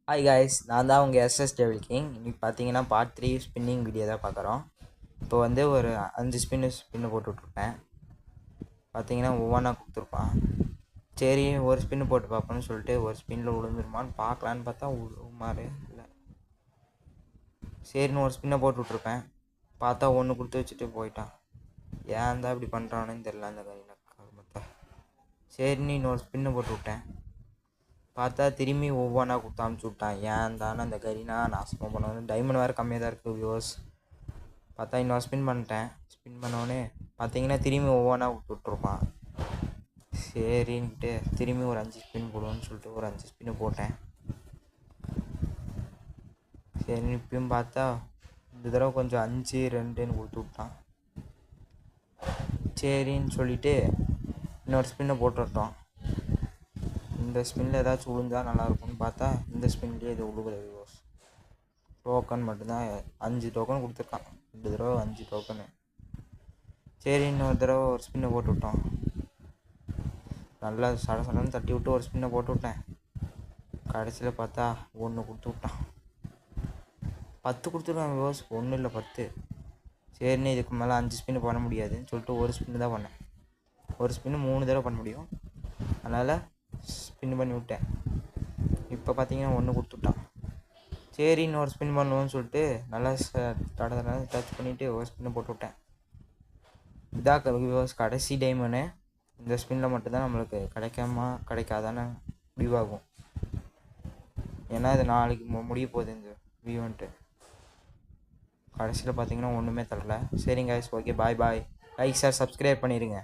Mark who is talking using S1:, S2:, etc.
S1: Hi guys, நான் தான் உங்கள் எஸ்எஸ் டெவில் கிங். இன்றைக்கி பார்த்தீங்கன்னா பார்ட் 3 ஸ்பின்னிங் வீடியோ தான் பார்க்குறோம். இப்போ வந்து ஒரு 5 ஸ்பின்னு போட்டுட்ருப்பேன். பார்த்தீங்கன்னா ஒவ்வொன்றா கொடுத்துருப்பான். சரி ஒரு ஸ்பின்னு போட்டு பார்ப்போன்னு சொல்லிட்டு ஒரு ஸ்பின்னில் விழுந்துருமான்னு பார்க்கலான்னு பார்த்தா விழுமாறு இல்லை. சரின்னு ஒரு ஸ்பின்னை போட்டு விட்ருப்பேன். பார்த்தா ஒன்று கொடுத்து வச்சுட்டு போயிட்டான். ஏன் தான் இப்படி பண்ணுறான்னு தெரில அந்த கறி மற்ற. சரின்னு இன்னொரு ஸ்பின்னை போட்டு விட்டேன். பார்த்தா திரும்பி ஒவ்வொன்றா கொடுத்து அமுச்சு விட்டான். ஏன் தானே அந்த கறினா நாசமாக பண்ணுவேன். டைமண்ட் வேறு கம்மியாக தான் இருக்குது வியூவர்ஸ். பார்த்தா இன்னொரு ஸ்பின் பண்ணிட்டேன். ஸ்பின் பண்ணோடனே பார்த்தீங்கன்னா திரும்பி ஒவ்வொன்றா கொடுத்து விட்ருப்பான். சரின்ட்டு திரும்பி ஒரு 5 ஸ்பின் போடுவோன்னு சொல்லிட்டு ஒரு 5 ஸ்பின்னு போட்டேன். சரி இப்பயும் பார்த்தா இந்த தடவை கொஞ்சம் 5-2ன்னு கொடுத்து விட்டான். சரின்னு சொல்லிவிட்டு இன்னொரு ஸ்பின்னை போட்டுவிட்டோம். இந்த ஸ்பின்னில் ஏதாச்சும் விழுந்தால் நல்லாயிருக்கும்னு பார்த்தா இந்த ஸ்பின்லேயே இது விழுகுது வியூவர்ஸ். டோக்கன் மட்டும்தான் 5 டோக்கன் கொடுத்துருக்கான். 2 தடவை 5 டோக்கனு. சரி இன்னொரு தடவை ஒரு ஸ்பின்னை போட்டு விட்டோம். நல்லா சடன்னு தட்டி விட்டு ஒரு ஸ்பின்னை போட்டு விட்டேன். கடைசியில் பார்த்தா 1 கொடுத்து விட்டான். 10 கொடுத்துருக்கான் வியூவர்ஸ், 1 இல்லை 10. சரின்னு இதுக்கு மேலே 5 ஸ்பின்னு பண்ண முடியாதுன்னு சொல்லிட்டு ஒரு ஸ்பின்னு தான் பண்ணேன். ஒரு ஸ்பின்னு 3 தடவை பண்ண முடியும், அதனால் ஸ்பின் பண்ணி விட்டேன். இப்போ பார்த்தீங்கன்னா 1 கொடுத்துட்டான். சரி இன்னொரு ஸ்பின் பண்ணுவோன்னு சொல்லிட்டு நல்லா டச் பண்ணிவிட்டு ஒரு ஸ்பின்னை போட்டு விட்டேன். இதான் கடைசி டைமண்டு. இந்த ஸ்பின்னில் மட்டும்தான் நம்மளுக்கு கிடைக்காதான்னு முடிவாகும். ஏன்னா இது நாளைக்கு முடிய போகுது இந்த ஈவெண்ட்டு. கடைசியில் பார்த்தீங்கன்னா ஒன்றுமே தரல. சரிங்க guys, ஓகே, பாய். லைக் ஷேர் சப்ஸ்கிரைப் பண்ணிடுங்க.